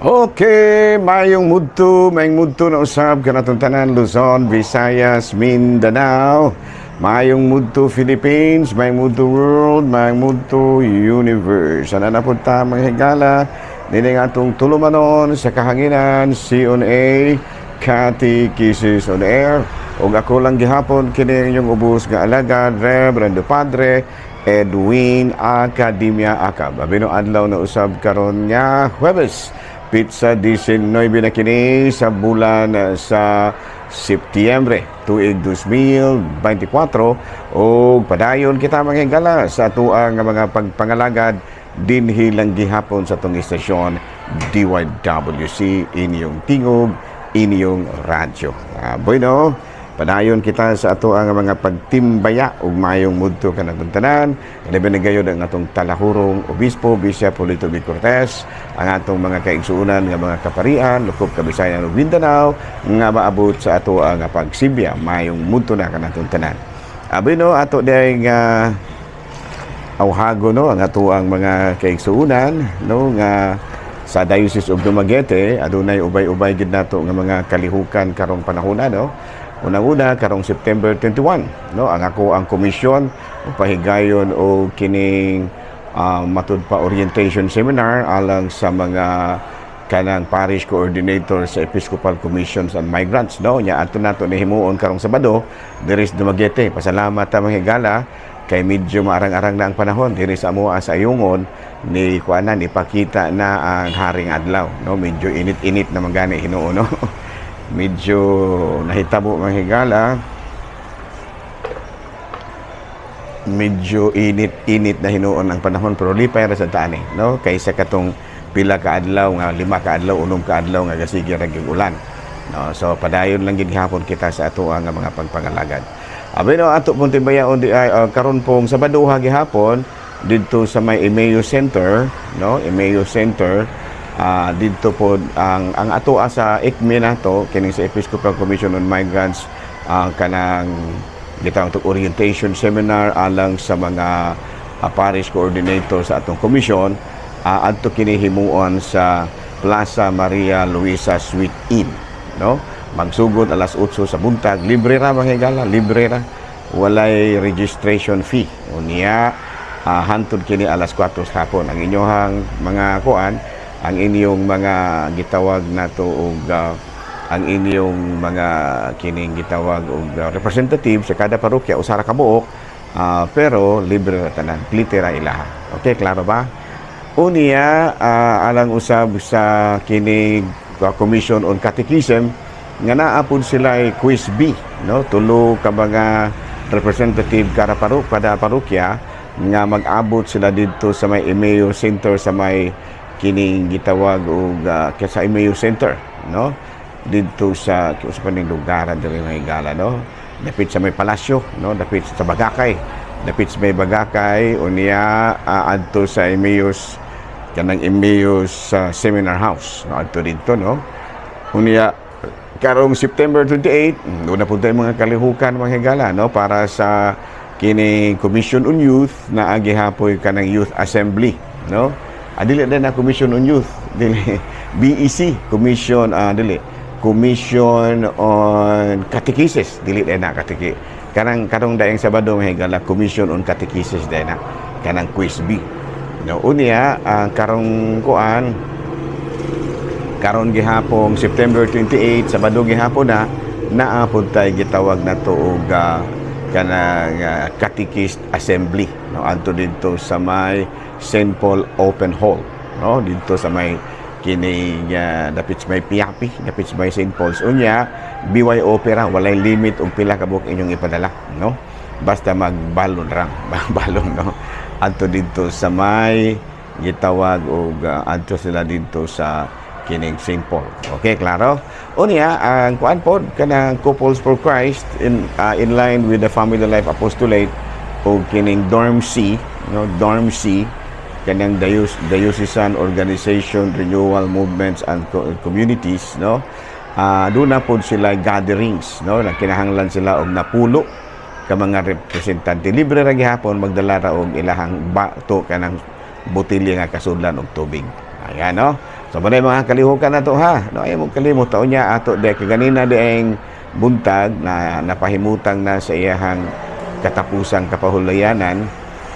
Okay, mayong mudto na usab kanatong tanan Luzon, Visayas, Mindanao. Mayong mudto Philippines, mayong mudto world, mayong mudto universe. Ana na pud ta mga higala nini nga atong tulumanon sa kahanginan C&A Catechesis on Air. Ug ako lang gihapon kini inyong ubos nga alagad Reverendo Padre Edwin Academia Acab. Abino adlaw na usab karon nga Huwebes. Pizza 19 na kini sa bulan sa Setyembre tuig 2024 o padayon kita mga higala sa atuang mga pagpangalagad dinhi lang gihapon sa tong istasyon DYWC inyong tingog inyong radyo. Bueno, padayon kita sa ato ang mga pagtimbaya ug mayong mudto kanatong tanan. Ilabi na gayud ang atong talahurong obispo Bishop Polito B. Cortez, ang atong mga kaigsuonan nga mga kaparian lukop Kabisayan ug Mindanao nga maabot sa ato ang pagsibya mayong mudto na kanatong tanan. Abi no ato day nga awhago no ang ato ang mga kaigsuonan no nga sa Diocese of Dumaguete adunay ubay-ubay gid nato nga mga kalihukan karong panahon no. Unang-una karong September 21 no ang ako ang komisyon pahigayon o kining matud pa orientation seminar alang sa mga kanang parish coordinator sa Episcopal Commissions on Migrants no nya adto nato ni himuon karong Sabado diri sa Dumaguete. Pasalamat ta mga higala kay medyo maarang-arang na ang panahon diri sa amoa sa Ayungon ni kuanan ipakita na ang haring adlaw no medyo init-init na magani Hinuo no. Medyo nahitabo mga higala, medyo init-init na hinuon ang panahon pero lipay ra sa taani no kaysa katong pila ka adlaw nga 5 ka adlaw 6 ka adlaw nga gasige ra gyud ulan no. So padayon lang gid gihapon kita sa ato nga mga pagpangalagad. Abi no ato pong timbayaon di karon pong Sabado gihapon didto sa may Emmaus Center no Emmaus Center. Dito po ang ato sa ECME nato kining sa Episcopal Commission on Migrants kanang gitawag orientation seminar alang sa mga parish coordinator sa atong komisyon adto kini himuon sa Plaza Maria Luisa Suite Inn no magsugod alas 8 sa buntag, libre ra mga higala, libre ra, walay registration fee unya hantod kini alas 4 sa hapon. Ang inyohang mga kuan ang inyong mga gitawag nato og ang inyong mga kining gitawag og representative sa kada parokya usara ka buok pero libre ra tanan, klite ra ilaha. Okay, klaro ba? Unya alang usab sa kining Commission on Catechism nga naa pud sila quiz B no tulo ka mga representative kada parokya nga mag-abot sila dito sa may Emmaus Center sa may kining gitawag og sa Emmaus Center no dito sa paning lugaran diri mga higala no dapit sa may palasyo no dapit sa Bagakay unya adto sa Emmaus kanang Emmaus Seminar House no adto dito no unya karong September 28 una pud tay mga kalihukan mga higala no para sa kining Commission on Youth na agihapoy kanang Youth Assembly no. Dili na Commission on Youth, dili BEC Commission Commission on Catechesis, dili na katiki. Karong daing Sabado may higala Commission on Catechesis na kanang quiz B. No unya karong gihapon September 28 Sabado gihapon naapod tay gitawag nato og kanang Catechist Assembly no adto dito sa may St. Paul Open Hall no dito sa may kini dapit sa may Piapi dapit sa may St. Paul's unya BYOP ra walay limit og pila ka buok inyong ipadala no basta magbalon ra balon no adto dito sa may gitawag og adto sila dito sa kining St. Paul. Okay, klaro? Unya ang kuan pod kanang Couples for Christ in line with the Family Life Apostolate o kining Dorm C no Dorm C kanang Diocesan Organization Renewal Movements and Communities no doon na pod sila gatherings no kinahanglan sila og napulo ka mga representante libre ra gihapon magdala ra og ilahang bato kanang botelya nga kasudlan og tubig. Ayan no. So manay mga kalihukan nato ha. No ay mo kalimot taon niya ato de kaganina de ang buntag na napahimutang na sa iyahang katapusang kapahulayanan,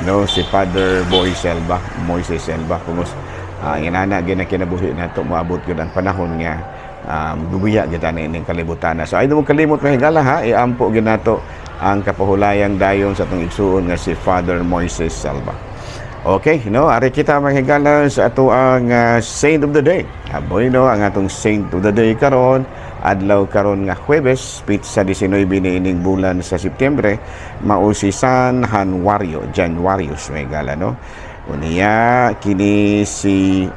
no, si Father Moises Selva kumos inana gyud na kinabuhi nato moabot gyud ang panahon nga gubuya gyud ani ning kalibutan. So ay mo kalimot mga higala ha, iampo gyud nato ang kapahulayang dayon sa atong igsuon nga si Father Moises Selva. Okay, no, ari kita mga higala sa ato ang Saint of the Day. Aboy no, ang atong Saint of the Day karon adlaw karon nga Huwebes, sa 19 niining bulan sa Setyembre, mao si San Januarius mga higala no. Unya kini si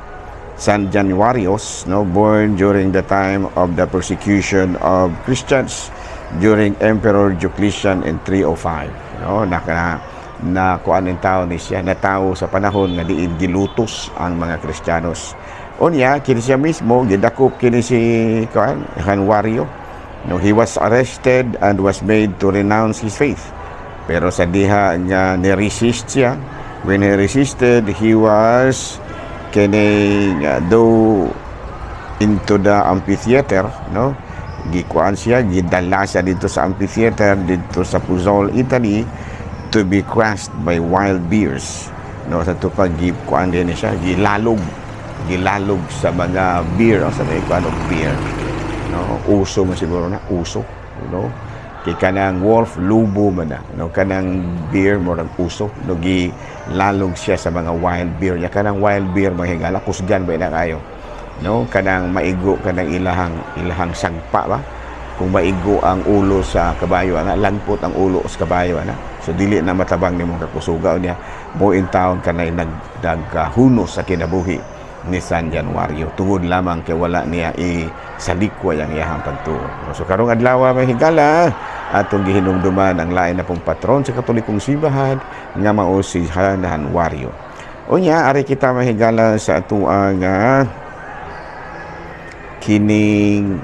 San Januarius, no, born during the time of the persecution of Christians during Emperor Diocletian in 305, no, na kuan ng tao ni siya na tao sa panahon nga diin gilutos ang mga Kristiyanos. Unya kini siya mismo gidakop kini si kuan Januario, no, he was arrested and was made to renounce his faith, pero sa diha nga ni-resist siya. When he resisted, he was do into the amphitheater, no, gikuan siya, gidala siya dito sa amphitheater dito sa Puzol, Italy, to be crushed by wild bears, no, sa tupag gikuan din siya, gilalog sa mga bear, o sa mga kuan of bear, no, uso man siguro na uso, no, kay kanang wolf lubo man na, no, kanang bear mo ng uso, no, gilalog siya sa mga wild bear ya. Kanang wild bear mga higala kusgan ba na kayo, no, kanang maigo kanang ilahang sagpa ba, kung maigo ang ulo sa kabayo ana, langpot ang ulo sa kabayo ana, so dili na matabang nimong kakusugaw niya mo in town kanay naghunos sa kinabuhi ni San Januario tungod lamang kay wala niya salikwa yang iyahang pagtuo. So karong adlaw mga higala atong gihinumduman ang lain na pong patron sa Katolikong simbahan nga mao si San Januario. Unya ari kita mga higala sa atuang kining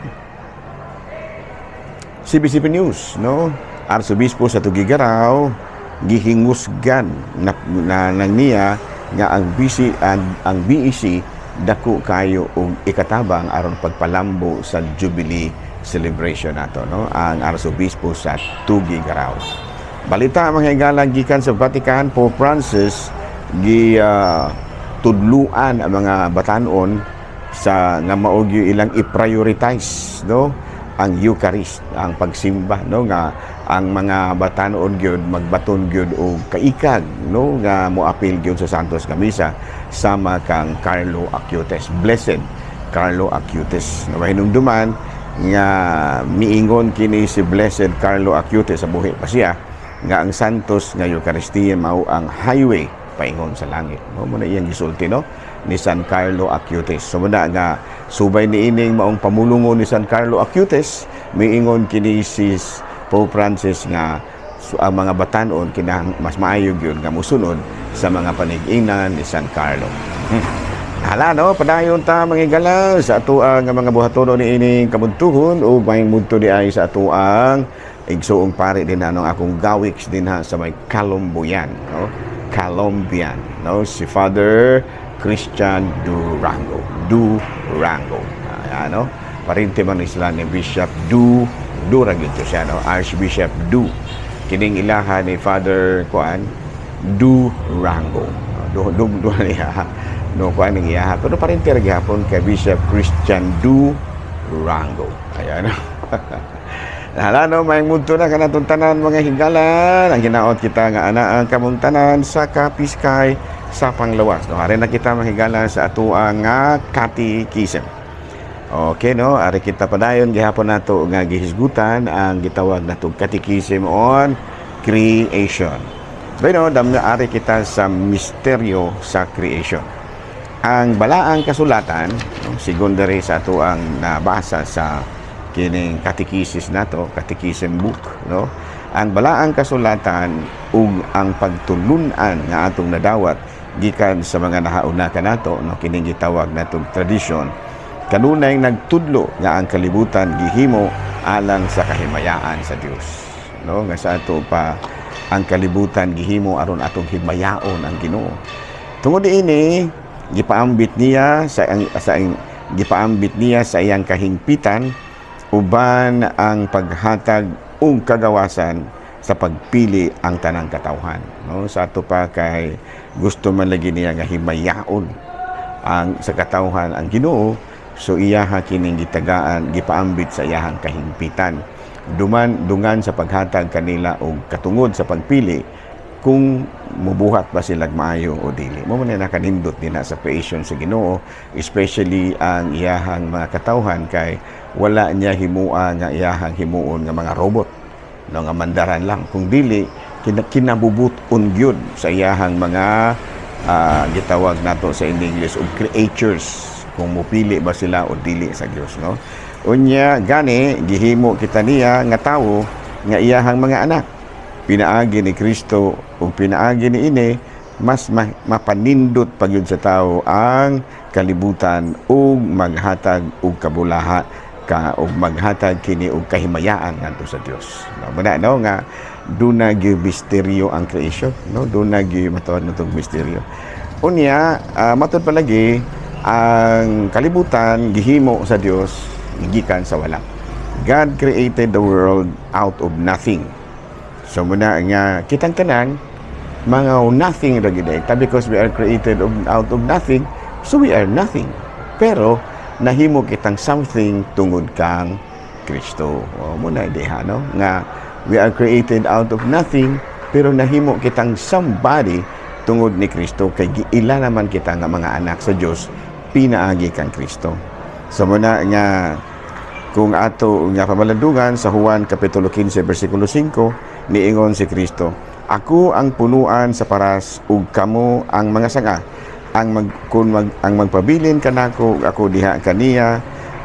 CBCP News, no, Arsobispo sa Tugigaraw gihingusgan na niya nga ang BEC dako kayo og ikatabang aron pagpalambo sa Jubilee celebration nato, no, ang Arsobispo sa Tugigaraw. Balita mga higala gikan sa Vatican, Pope Francis tudluan ang mga batanon sa nga maog ilang i-prioritize, no, ang Eucharist, ang pagsimba, no, nga ang mga batanon gyud magbaton gyud og kaikag, no, nga moapil gyud sa Santos nga Misa sama kang Carlo Acutis, Blessed Carlo Acutis. Nahinumduman nga miingon kini si Blessed Carlo Acutis sa buhi pa siya nga ang Santos nga Eucharistia mao ang highway paingon sa langit. No, mo na iyang gisulti, no, ni San Carlo Acutis. So muna nga subay ni ining maong pamulungon ni San Carlo Acutis, miingon kini si Pope Francis nga ang mga batanon kinang mas maayo gyud nga musunod sa mga panig-ingnan ni San Carlo. Hala, no, padayon ta mga higala sa atuang mga buhatono ni ining kabuntuhon o mayong mudto di ay sa atuang igsuong pare din anong akong gawiks din ha sa may Calombian, no, Colombian, no, si Father Christian Durango. Ayan, no, parinti man isla ni Bishop Durango siya, no, Archbishop kining ilaha ni Father Durango, niya, no, kuan ning iyaha, pero parinti ra gihapon kay Bishop Christian Durango. Ayan, no. Hala, no, may mudto na kanatong tanan mga higala, ang ginaot kita nga ana ang kamuntanan sa Kapiskay sa panglawas, no, ari na kita mga higala sa atuang catechism. Okay, no, ari kita padayon gihapon nato nga gihisgutan ang gitawag natong catechism on creation. Pero damna ari kita sa misteryo sa creation. Ang balaang kasulatan, no, secondary sa atuang nabasa sa kining catechesis nato, catechism book, no, ang balaang kasulatan ug ang pagtulunan nga atong nadawat gikan sa mga nahauna kanato, no, kining gitawag natong tradition, kanunay nagtudlo nga ang kalibutan gihimo alang sa kahimayaan sa Dios, no, nga sa ato pa ang kalibutan gihimo aron atong himayaon ang Ginoo. Tungod ini gipaambit niya gipaambit niya sa iyang kahingpitan uban ang paghatag ug kagawasan sa pagpili ang tanang katawhan, no? Sa ato pa kay gusto man lagi niya nga himayaon ang sa katawhan ang Ginoo, so iyaha kining gitagaan gipaambit sa iyahang kahingpitan dungan sa paghatag kanila og katungod sa pagpili kung mubuhat ba sila maayo o dili. Mo man nakanindot din sa creation sa Ginoo, especially ang iyahang mga katawhan kay wala niya himua nga iyahang himuon nga mga robot, no, nga mandaran lang. Kung dili kinabubuton gyud sa iyahang mga gitawag nato sa English og creatures, kung mupili ba sila o dili sa Dios, no? Unya gani gihimo kita niya nga tawo nga iyahang mga anak. Pinaagi ni Kristo o pinaagi ni ini, mas mapanindot pagyud sa tao ang kalibutan ug maghatag og kabulaha o maghatag kini og kahimayaan ngadto sa Dios. Muna, no, nga duna gyud misteryo ang creation, no? Duna gyud matawag natong misteryo. Unya matud palagi ang kalibutan gihimo sa Dios gikan sa wala. God created the world out of nothing. So muna nga kitang tanan mga nothing ra gid because we are created out of nothing, so we are nothing. Pero nahimo kitang something tungod kang Kristo. O muna diha, no, nga we are created out of nothing pero nahimo kitang somebody tungod ni Kristo kay giila naman kita nga mga anak sa Dios pinaagi kang Kristo. So muna nga kung ato nga pamalandungan sa Juan kapitulo 15 bersikulo 5 niingon si Kristo, ako ang punuan sa paras ug kamo ang mga sanga. Ang magpabilin kanako ako diha kaniya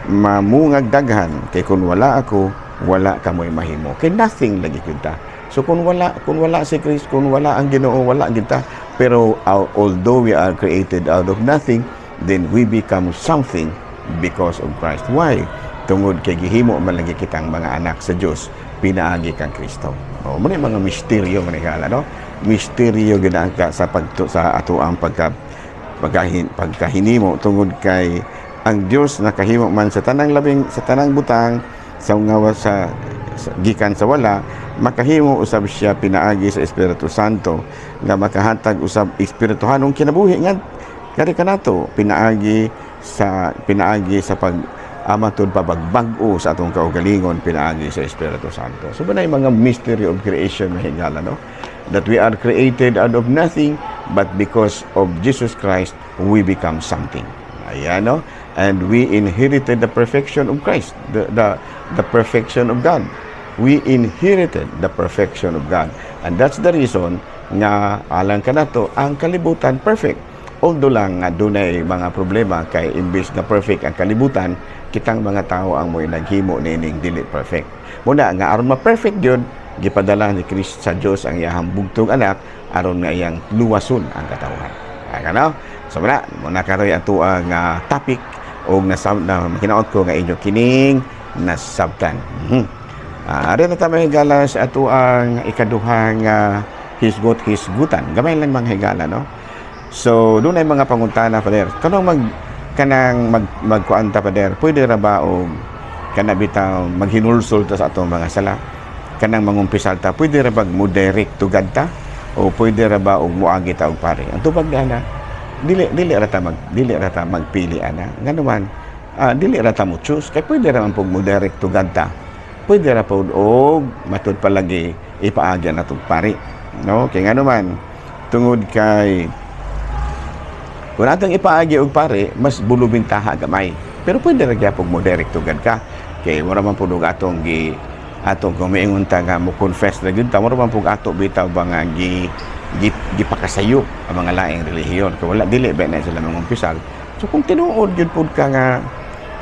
mamungag daghan kay kun wala ako wala kamoy mahimo. Kay nothing lagi kita. So kung wala si Kristo, kung wala ang Ginoo, wala kita. Pero although we are created out of nothing, then we become something because of Christ. Why? Tungod kay gihimo man lagi kitang mga anak sa Dios pinaagi kang Kristo. O mo mga misteryo man ikala, no? Misteryo gid ang sa ato ang pagkahinimo tungod kay ang Dios nakahimo man sa tanang butang sa gikan sa wala, makahimo usab siya pinaagi sa Espiritu Santo nga makahatag usab espirituhanong kinabuhi nga kari kanato pinaagi sa amatod pabagbag-o sa atong kaugalingon pinaagi sa Espiritu Santo. So banay mga mystery of creation na hingala, no? That we are created out of nothing, but because of Jesus Christ, we become something. Ayan, no? And we inherited the perfection of Christ, the perfection of God. We inherited the perfection of God. And that's the reason nga alang kanato ang kalibutan perfect. Although lang nga dunay mga problema kay imbis na perfect ang kalibutan, kitang mga tao ang mo'y naghimo nining dili perfect. Muna nga aron ma-perfect yun, gipadala ni Kristo sa Dios ang iyang bugtong anak aron nga iyang luwason ang katawhan. Ano? So muna karoy ato ang topic o na kinaot ko nga inyo kining nasabtan. Ari na tayo higala sa ato ang ikaduhang hisgutan. Gamay lang mga higala, no? So doon ay mga panguntana Father. Kanang magkuanta Father, pwede ra ba o kanabitaw maghinulsol ta sa atong mga sala? Kanang mangumpisal ta, pwede ra ba mo direct to God ta? O pwede ra ba og muagi ta og pare? Ang tubag na dili ra ta magpili ana. Nganuman, dili ra ta mo choose kay pwede ra man pug mo direct to God ta. Pwede ra pod og matud palagi ipaagyan natong pare. No? Kay nganuman tungod kay kung atong ipaagi og pare, mas bulubing taha gamay. Pero pwede ra gyapon mo direct to God ka. Kay wala man pud atong kung maingon ta nga mo confess na gyud ta, wala man pud ato bitaw ba nga gipakasayo ang mga laing relihiyon. Kay wala dili ba na sila mangumpisal. So kung tinuod gyud pud ka nga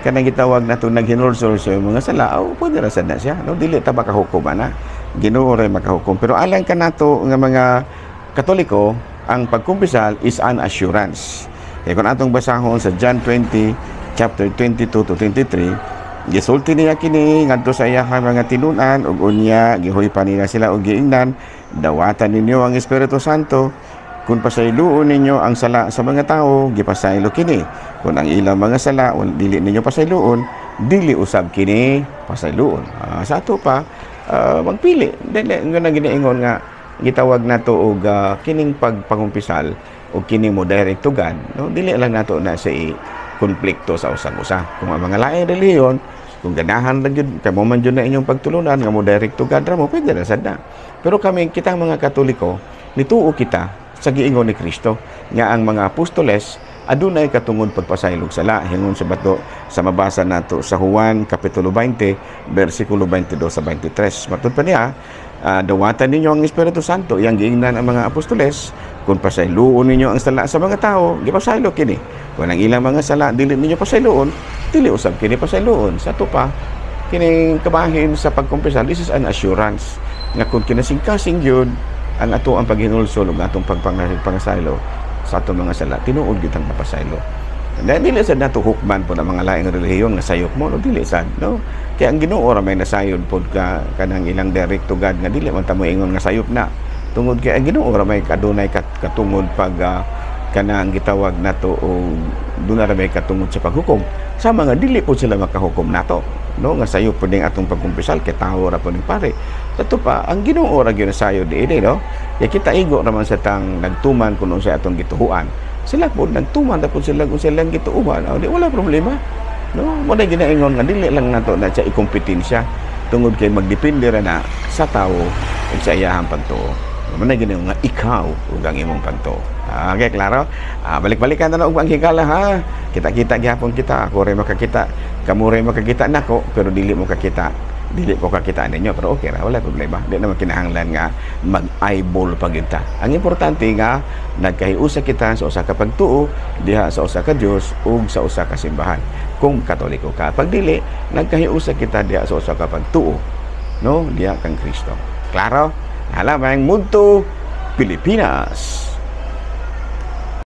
kanang gitawag nato naghinulsol sa mga sala, pwede ra sad na siya. No, dili ta makahukom ana. Ginoo ra makahukom. Pero alang ka nato nga mga Katoliko, ang pagkumpisal is an assurance. Kaya kung atong basahon sa John 20, chapter 22 to 23, gisulti niya kini ngadto sa iyang mga tinunan ug unya gihoy pa nila sila og giingnan, dawatan ninyo ang Espiritu Santo Kung pasayloon ninyo ang sala sa mga tao, gipasaylo kini. Kung ang ilang mga sala dili ninyo pasayloon, dili usab kini pasayloon. Sa ato pa magpili. Dili nga giniingon nga gitawag nato og kining pagpangumpisal o kining mo direct to God, no? Dili lang nato na sa konflikto sa usang-usa. Kung ang mga laing relihiyon, kung ganahan lang yun, kamo man yun na inyong pagtulunan, nga mo direct to God mo, pwede na sad na. Pero kami, kitang mga Katoliko, nituo kita sa giingon ni Kristo nga ang mga apostoles adunay katungod pagpasaylog sala hingon sa bato sa mabasa nato sa Juan kapitulo 20 bersikulo 22 sa 23. Matud pa niya, dawatan ninyo ang Espiritu Santo, yang giingnan ang mga apostoles, kung pasayloon ninyo ang sala sa mga tao, gipasaylo kini. Kung ang ilang mga sala dili ninyo pasayloon, dili usab kini pasayloon. Sa to pa kining kabahin sa pagkumpisal, this is an assurance nga kung kinasingkasing yun ang ato ang paghinulsol ug atong pagpangasaylo sa atong mga sala, tinuod gid ang napasaylo. Dahil dili sad nato hukman po ang mga laing relihiyon nga sayop mo, no? Dili sad, no? Kaya ang Ginoo ra may nasayod pod ka kanang ilang direct to God nga dili man ta moingon nga sayop na. Tungod kay ang Ginoo ra may kadunay katungod pag kanang gitawag nato o duna ra may katungod sa paghukom. Sa mga dili po sila makahukom nato, no? Nga sayop pod ning atong pagkumpisal kay tawo ra po ning pare. Sato pa ang Ginoo ra gyud nasayod diini, no? Ya kita igo ra man sa tang nagtuman kuno sa atong gituhuan. Sila po nagtuman tapos sila kung silang gituuhan, di wala problema, no? Mo na ginaingon nga dili lang nato na sa ikompetensya tungod kay magdepende ra na sa tawo ug sa iyahang pagtuo. Mo na ginaingon nga ikaw ug ang imong pagtuo. Okay, klaro? Balik-balikan na og ang higala, ha. Kita-kita gyapon kita, ako ray makakita, kamo ray makakita nako, pero dili mo kakita. Dili ko kakita ninyo, pero okay ra, wala problema. Di naman kinahanglan nga mag-eyeball pag ta. Ang importante nga nagkahiusa kita sa usa ka pagtuo diha sa usa ka Dios ug sa usa ka simbahan. Kung Katoliko ka, pag dili nagkahiusa kita diha sa usa ka pagtuo, no, diha kang Kristo. Klaro? Halamang Mudto Pilipinas.